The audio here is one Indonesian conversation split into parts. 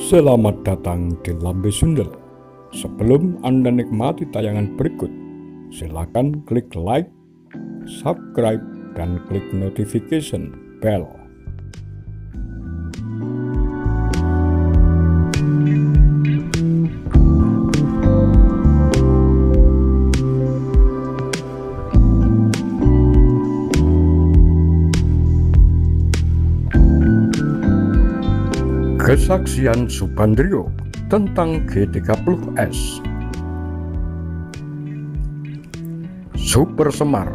Selamat datang di Lambe Sundel. Sebelum Anda nikmati tayangan berikut, silakan klik like, subscribe, dan klik notification bell. Kesaksian Subandrio tentang G30S. Super Semar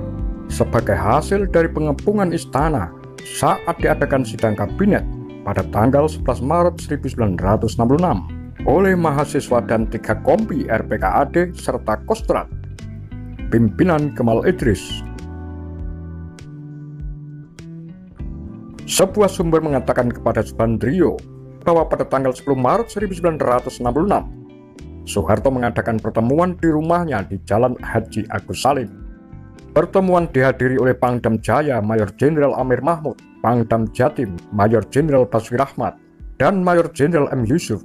sebagai hasil dari pengepungan istana saat diadakan sidang kabinet pada tanggal 11 Maret 1966 oleh mahasiswa dan 3 kompi RPKAD serta Kostrad, pimpinan Kemal Idris. Sebuah sumber mengatakan kepada Subandrio bahwa pada tanggal 10 Maret 1966, Soeharto mengadakan pertemuan di rumahnya di Jalan Haji Agus Salim. Pertemuan dihadiri oleh Pangdam Jaya Mayor Jenderal Amir Mahmud, Pangdam Jatim Mayor Jenderal Basri Rahmat, dan Mayor Jenderal M. Yusuf.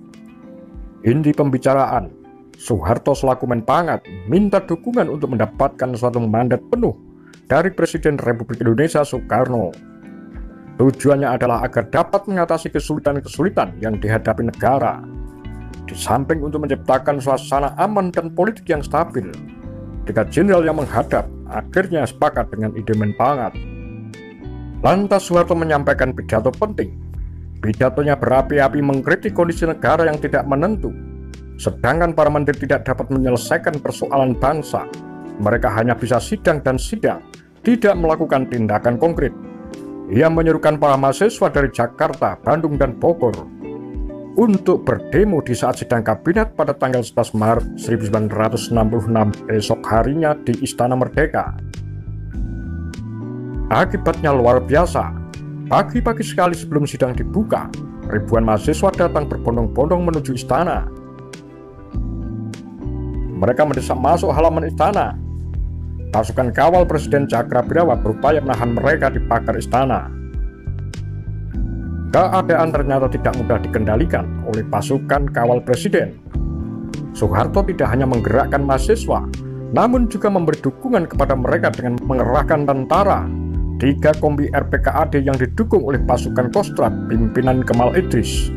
Inti pembicaraan, Soeharto selaku Menpangat minta dukungan untuk mendapatkan suatu mandat penuh dari Presiden Republik Indonesia Soekarno. Tujuannya adalah agar dapat mengatasi kesulitan-kesulitan yang dihadapi negara, di samping untuk menciptakan suasana aman dan politik yang stabil. 3 jenderal yang menghadap akhirnya sepakat dengan ide Menpangat. Lantas Soeharto menyampaikan pidato penting. Pidatonya berapi-api mengkritik kondisi negara yang tidak menentu, sedangkan para menteri tidak dapat menyelesaikan persoalan bangsa. Mereka hanya bisa sidang dan sidang, tidak melakukan tindakan konkret. Ia menyerukan para mahasiswa dari Jakarta, Bandung, dan Bogor untuk berdemo di saat sidang kabinet pada tanggal 11 Maret 1966 esok harinya di Istana Merdeka. Akibatnya luar biasa. Pagi-pagi sekali sebelum sidang dibuka, ribuan mahasiswa datang berbondong-bondong menuju istana. Mereka mendesak masuk halaman istana. Pasukan kawal Presiden Cakrabirawa berupaya menahan mereka di pagar istana. Keadaan ternyata tidak mudah dikendalikan oleh pasukan kawal Presiden. Soeharto tidak hanya menggerakkan mahasiswa, namun juga memberi dukungan kepada mereka dengan mengerahkan tentara. 3 kompi RPKAD yang didukung oleh pasukan Kostrad pimpinan Kemal Idris.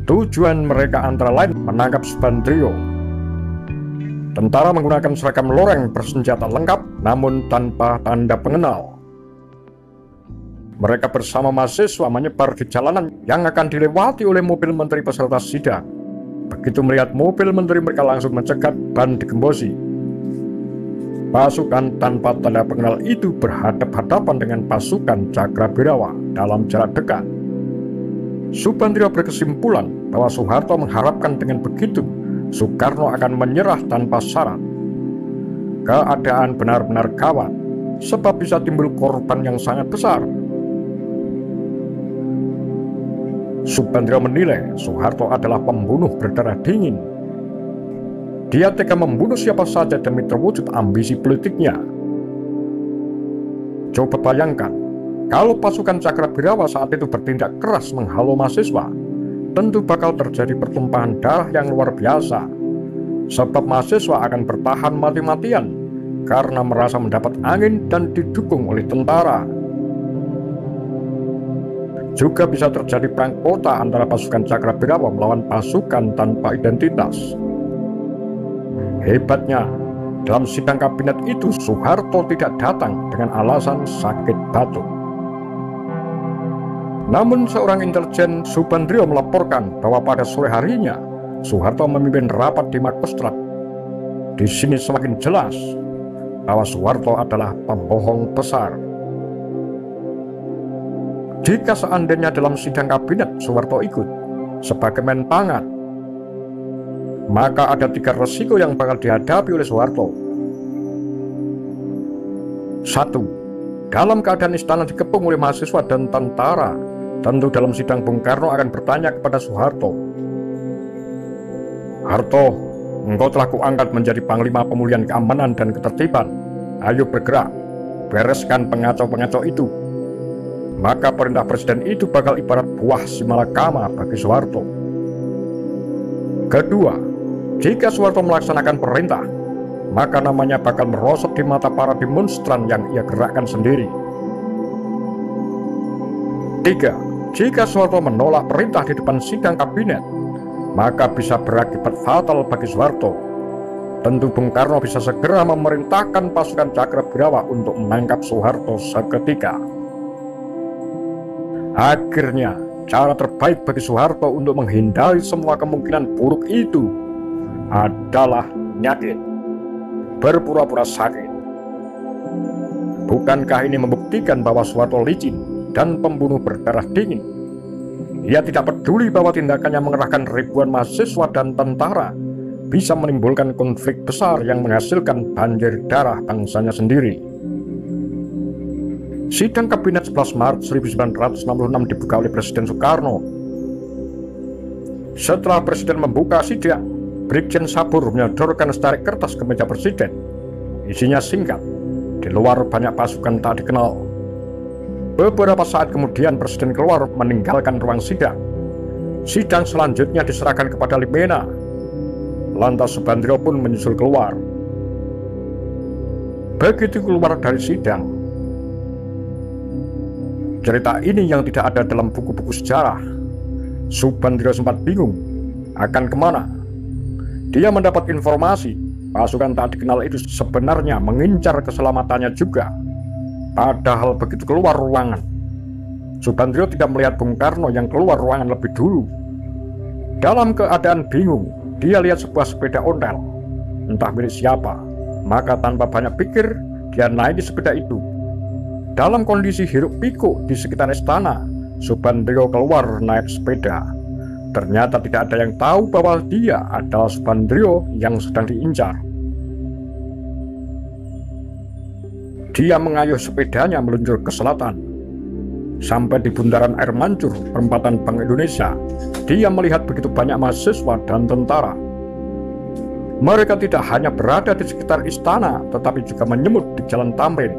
Tujuan mereka antara lain menangkap Subandrio. Tentara menggunakan seragam loreng bersenjata lengkap namun tanpa tanda pengenal. Mereka bersama mahasiswa menyebar di jalanan yang akan dilewati oleh mobil menteri peserta sidang. Begitu melihat mobil menteri, mereka langsung mencegat dan digembosi. Pasukan tanpa tanda pengenal itu berhadapan-hadapan dengan pasukan Cakrabirawa dalam jarak dekat. Subandrio berkesimpulan bahwa Soeharto mengharapkan dengan begitu Soekarno akan menyerah tanpa syarat. Keadaan benar-benar gawat, sebab bisa timbul korban yang sangat besar. Subandrio menilai Soeharto adalah pembunuh berdarah dingin. Dia tega membunuh siapa saja demi terwujud ambisi politiknya. Coba bayangkan, kalau pasukan Cakrabirawa saat itu bertindak keras menghalau mahasiswa, tentu bakal terjadi pertumpahan darah yang luar biasa, sebab mahasiswa akan bertahan mati-matian karena merasa mendapat angin dan didukung oleh tentara. Juga bisa terjadi perang kota antara pasukan Cakrabirawa melawan pasukan tanpa identitas. Hebatnya, dalam sidang kabinet itu Soeharto tidak datang dengan alasan sakit batuk. Namun seorang intelijen Subandrio melaporkan bahwa pada sore harinya Soeharto memimpin rapat di Makostrad. Di sini semakin jelas bahwa Soeharto adalah pembohong besar. Jika seandainya dalam sidang kabinet Soeharto ikut sebagai Menpangat, maka ada 3 resiko yang bakal dihadapi oleh Soeharto. 1. Dalam keadaan istana dikepung oleh mahasiswa dan tentara, tentu dalam sidang Bung Karno akan bertanya kepada Soeharto, "Harto, engkau telah kuangkat menjadi Panglima Pemulihan Keamanan dan Ketertiban. Ayo bergerak, bereskan pengacau-pengacau itu." maka perintah presiden itu bakal ibarat buah simalakama bagi Soeharto. Kedua, jika Soeharto melaksanakan perintah, maka namanya bakal merosot di mata para demonstran yang ia gerakkan sendiri. Tiga, jika Soeharto menolak perintah di depan sidang kabinet, maka bisa berakibat fatal bagi Soeharto. Tentu Bung Karno bisa segera memerintahkan pasukan Cakrabirawa untuk menangkap Soeharto seketika. Akhirnya, cara terbaik bagi Soeharto untuk menghindari semua kemungkinan buruk itu adalah nyakit, berpura-pura sakit. Bukankah ini membuktikan bahwa Soeharto licin dan pembunuh berdarah dingin? Ia tidak peduli bahwa tindakannya mengerahkan ribuan mahasiswa dan tentara bisa menimbulkan konflik besar yang menghasilkan banjir darah bangsanya sendiri. Sidang Kabinet 11 Maret 1966 dibuka oleh Presiden Soekarno. Setelah Presiden membuka sidang, Brigjen Sabur menyodorkan setarik kertas ke meja Presiden. Isinya singkat, di luar banyak pasukan tak dikenal. Beberapa saat kemudian Presiden keluar meninggalkan ruang sidang. Sidang selanjutnya diserahkan kepada Limena. Lantas Subandrio pun menyusul keluar. Begitu keluar dari sidang, cerita ini yang tidak ada dalam buku-buku sejarah. Subandrio sempat bingung akan kemana. Dia mendapat informasi pasukan tak dikenal itu sebenarnya mengincar keselamatannya juga. Padahal begitu keluar ruangan, Subandrio tidak melihat Bung Karno yang keluar ruangan lebih dulu. Dalam keadaan bingung, dia lihat sebuah sepeda ontel, entah milik siapa. Maka tanpa banyak pikir, dia naik di sepeda itu. Dalam kondisi hiruk pikuk di sekitar istana, Subandrio keluar naik sepeda. Ternyata tidak ada yang tahu bahwa dia adalah Subandrio yang sedang diincar. Dia mengayuh sepedanya meluncur ke selatan. Sampai di bundaran air mancur perempatan Bank Indonesia, dia melihat begitu banyak mahasiswa dan tentara. Mereka tidak hanya berada di sekitar istana, tetapi juga menyemut di Jalan Tamrin.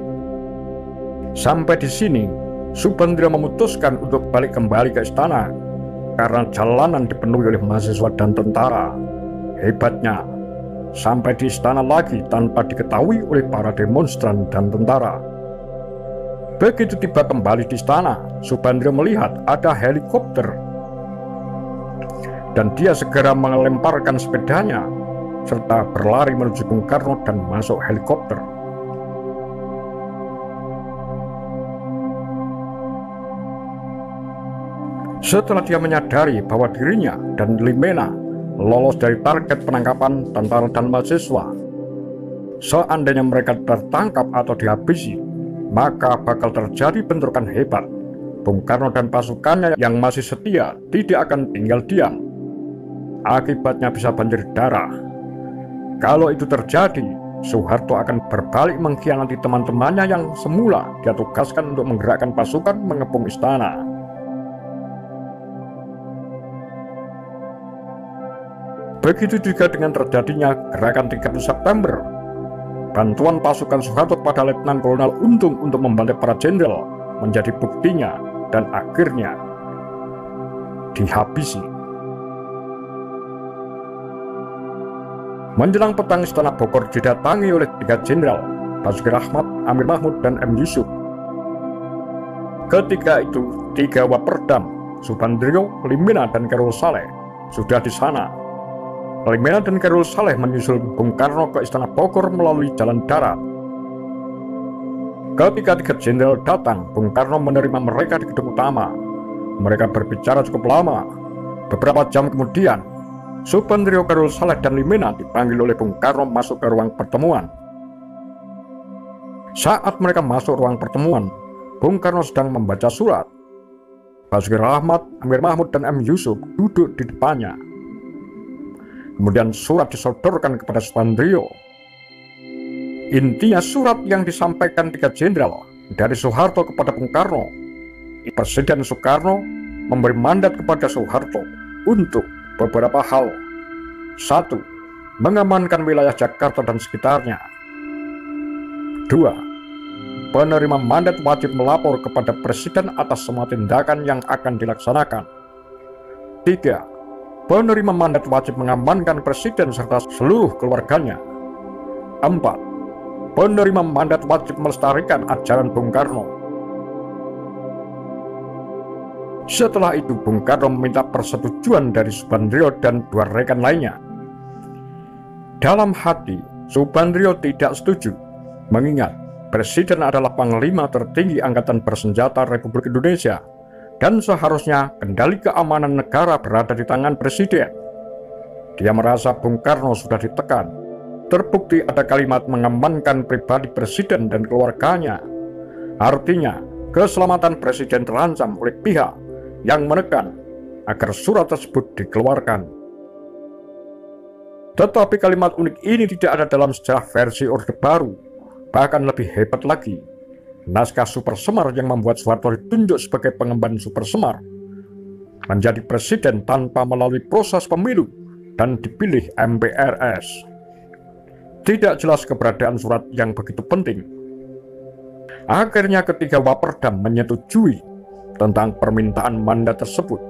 Sampai di sini, Subandrio memutuskan untuk balik kembali ke istana karena jalanan dipenuhi oleh mahasiswa dan tentara. Hebatnya, sampai di istana lagi tanpa diketahui oleh para demonstran dan tentara. Begitu tiba kembali di istana, Subandrio melihat ada helikopter. Dan dia segera melemparkan sepedanya, serta berlari menuju Bung Karno dan masuk helikopter. Setelah dia menyadari bahwa dirinya dan Limena lolos dari target penangkapan tentara dan mahasiswa, seandainya mereka tertangkap atau dihabisi, maka bakal terjadi bentrokan hebat. Bung Karno dan pasukannya yang masih setia tidak akan tinggal diam. Akibatnya bisa banjir darah. Kalau itu terjadi, Soeharto akan berbalik mengkhianati teman-temannya yang semula dia tugaskan untuk menggerakkan pasukan mengepung istana. Begitu juga dengan terjadinya gerakan 30 September. Bantuan pasukan Soeharto kepada Letnan Kolonel Untung untuk membantai para jenderal menjadi buktinya dan akhirnya dihabisi. Menjelang petang istana Bogor didatangi oleh 3 jenderal, Basuki Rahmat, Amir Mahmud, dan M. Yusuf. Ketika itu 3 Waperdam, Subandrio, Limena, dan Khairul Saleh sudah di sana. Limena dan Khairul Saleh menyusul Bung Karno ke istana Bogor melalui jalan darat. Ketika 3 jenderal datang, Bung Karno menerima mereka di gedung utama. Mereka berbicara cukup lama. Beberapa jam kemudian, Subandrio, Khairul Saleh, dan Limena dipanggil oleh Bung Karno masuk ke ruang pertemuan. Saat mereka masuk ruang pertemuan, Bung Karno sedang membaca surat. Basuki Rahmat, Amir Mahmud, dan M. Yusuf duduk di depannya. Kemudian surat disodorkan kepada Subandrio. Intinya surat yang disampaikan 3 jenderal dari Soeharto kepada Bung Karno. Presiden Soekarno memberi mandat kepada Soeharto untuk beberapa hal. 1. Mengamankan wilayah Jakarta dan sekitarnya. 2. penerima mandat wajib melapor kepada Presiden atas semua tindakan yang akan dilaksanakan. 3. Penerima mandat wajib mengamankan Presiden serta seluruh keluarganya. 4. Penerima mandat wajib melestarikan ajaran Bung Karno. Setelah itu Bung Karno meminta persetujuan dari Subandrio dan 2 rekan lainnya. Dalam hati, Subandrio tidak setuju, mengingat Presiden adalah Panglima tertinggi Angkatan Bersenjata Republik Indonesia dan seharusnya kendali keamanan negara berada di tangan Presiden. Dia merasa Bung Karno sudah ditekan. Terbukti ada kalimat mengamankan pribadi Presiden dan keluarganya. Artinya, keselamatan Presiden terancam oleh pihak yang menekan agar surat tersebut dikeluarkan. Tetapi kalimat unik ini tidak ada dalam sejarah versi Orde Baru. Bahkan lebih hebat lagi, naskah Super Semar yang membuat Soeharto ditunjuk sebagai pengemban Super Semar menjadi presiden tanpa melalui proses pemilu dan dipilih MPRS. Tidak jelas keberadaan surat yang begitu penting. Akhirnya ketiga Waperdam menyetujui tentang permintaan mandat tersebut.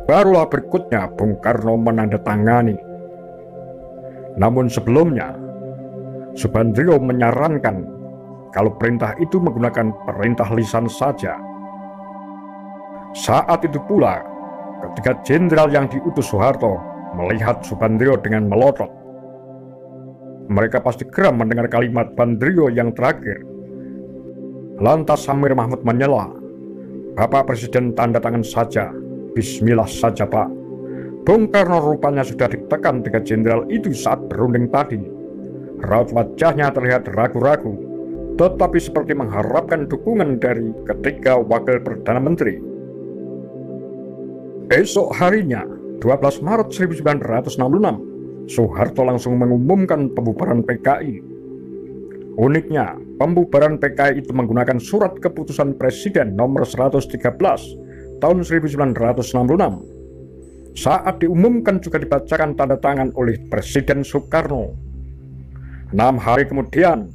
Barulah berikutnya Bung Karno menandatangani. Namun sebelumnya, Subandrio menyarankan kalau perintah itu menggunakan perintah lisan saja. Saat itu pula, ketika jenderal yang diutus Soeharto melihat Subandrio dengan melotot, mereka pasti geram mendengar kalimat Bandrio yang terakhir. Lantas Samir Mahmud menyela, "Bapak Presiden tanda tangan saja, bismillah saja Pak." Bung Karno rupanya sudah ditekan 3 jenderal itu saat berunding tadi. Raut wajahnya terlihat ragu-ragu, tetapi seperti mengharapkan dukungan dari ketiga wakil Perdana Menteri. Esok harinya, 12 Maret 1966, Soeharto langsung mengumumkan pembubaran PKI. Uniknya, pembubaran PKI itu menggunakan surat keputusan Presiden nomor 113 tahun 1966. Saat diumumkan juga dibacakan tanda tangan oleh Presiden Soekarno. 6 hari kemudian,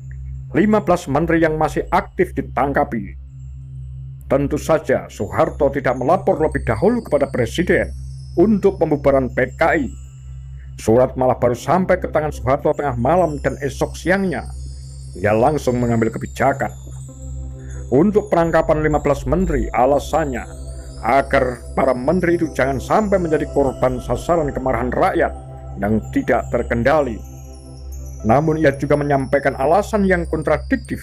15 menteri yang masih aktif ditangkapi. Tentu saja Soeharto tidak melapor lebih dahulu kepada Presiden untuk pembubaran PKI. Surat malah baru sampai ke tangan Soeharto tengah malam dan esok siangnya. Ia langsung mengambil kebijakan. Untuk penangkapan 15 menteri alasannya agar para menteri itu jangan sampai menjadi korban sasaran kemarahan rakyat yang tidak terkendali. Namun ia juga menyampaikan alasan yang kontradiktif,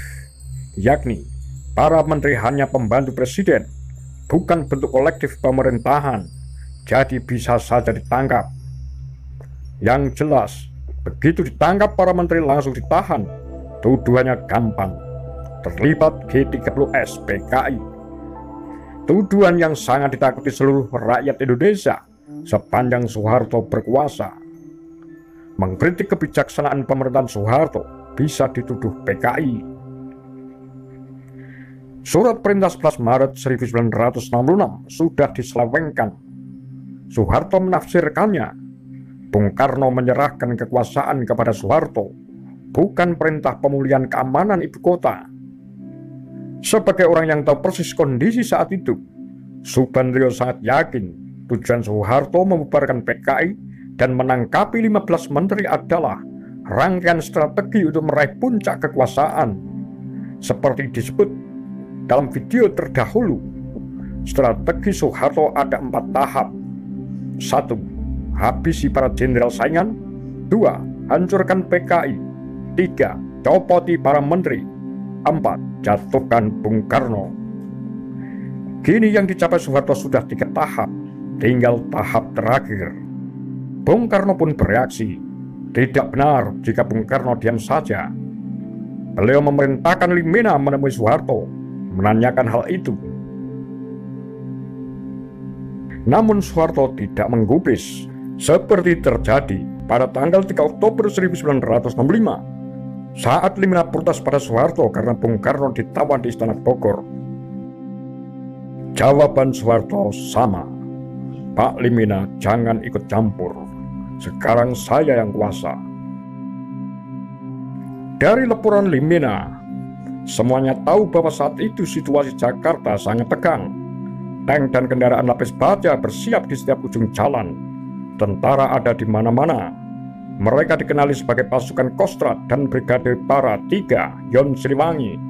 yakni para menteri hanya pembantu presiden, bukan bentuk kolektif pemerintahan, jadi bisa saja ditangkap. Yang jelas, begitu ditangkap para menteri langsung ditahan, tuduhannya gampang, terlibat G30S PKI. Tuduhan yang sangat ditakuti seluruh rakyat Indonesia sepanjang Soeharto berkuasa. Mengkritik kebijaksanaan pemerintahan Soeharto bisa dituduh PKI. Surat perintah 11 Maret 1966 sudah diselewengkan. Soeharto menafsirkannya. Bung Karno menyerahkan kekuasaan kepada Soeharto, bukan perintah pemulihan keamanan ibu kota. Sebagai orang yang tahu persis kondisi saat itu, Subandrio sangat yakin tujuan Soeharto membubarkan PKI dan menangkapi 15 menteri adalah rangkaian strategi untuk meraih puncak kekuasaan. Seperti disebut dalam video terdahulu, strategi Soeharto ada 4 tahap. 1. Habisi para jenderal saingan. 2. Hancurkan PKI. 3. Copoti para menteri. 4. Jatuhkan Bung Karno. Kini yang dicapai Soeharto sudah 3 tahap, tinggal tahap terakhir. Bung Karno pun bereaksi. Tidak benar jika Bung Karno diam saja. Beliau memerintahkan Limena menemui Soeharto, menanyakan hal itu. Namun Soeharto tidak menggubris, seperti terjadi pada tanggal 3 Oktober 1965, saat Limena protes pada Soeharto karena Bung Karno ditawan di Istana Bogor. Jawaban Soeharto sama, "Pak Limena, jangan ikut campur. Sekarang saya yang kuasa." Dari lepuran Limena, semuanya tahu bahwa saat itu situasi Jakarta sangat tegang. Tank dan kendaraan lapis baja bersiap di setiap ujung jalan. Tentara ada di mana-mana. Mereka dikenali sebagai pasukan Kostrad dan Brigade Para 3 Yon Siliwangi.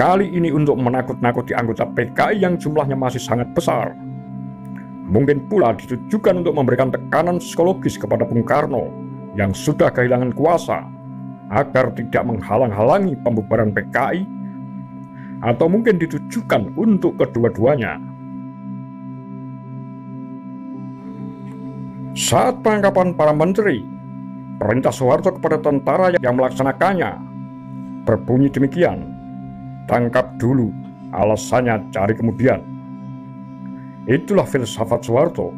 Kali ini untuk menakut-nakuti anggota PKI yang jumlahnya masih sangat besar. Mungkin pula ditujukan untuk memberikan tekanan psikologis kepada Bung Karno yang sudah kehilangan kuasa agar tidak menghalang-halangi pembubaran PKI, atau mungkin ditujukan untuk kedua-duanya. Saat penangkapan para menteri, perintah Soeharto kepada tentara yang melaksanakannya berbunyi demikian: tangkap dulu, alasannya cari kemudian. Itulah filsafat Soeharto.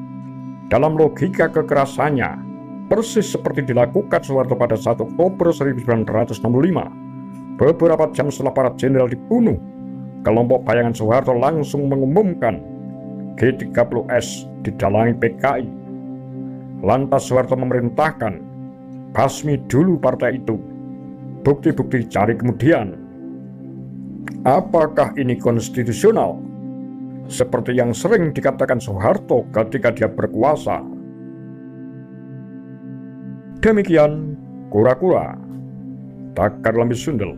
Dalam logika kekerasannya, persis seperti dilakukan Soeharto pada 1 Oktober 1965. Beberapa jam setelah para jenderal dibunuh, kelompok bayangan Soeharto langsung mengumumkan G30S didalangi PKI. Lantas Soeharto memerintahkan, basmi dulu partai itu, bukti-bukti cari kemudian. Apakah ini konstitusional? Seperti yang sering dikatakan Soeharto ketika dia berkuasa. Demikian Kura-Kura, Takar Lambi Sundel.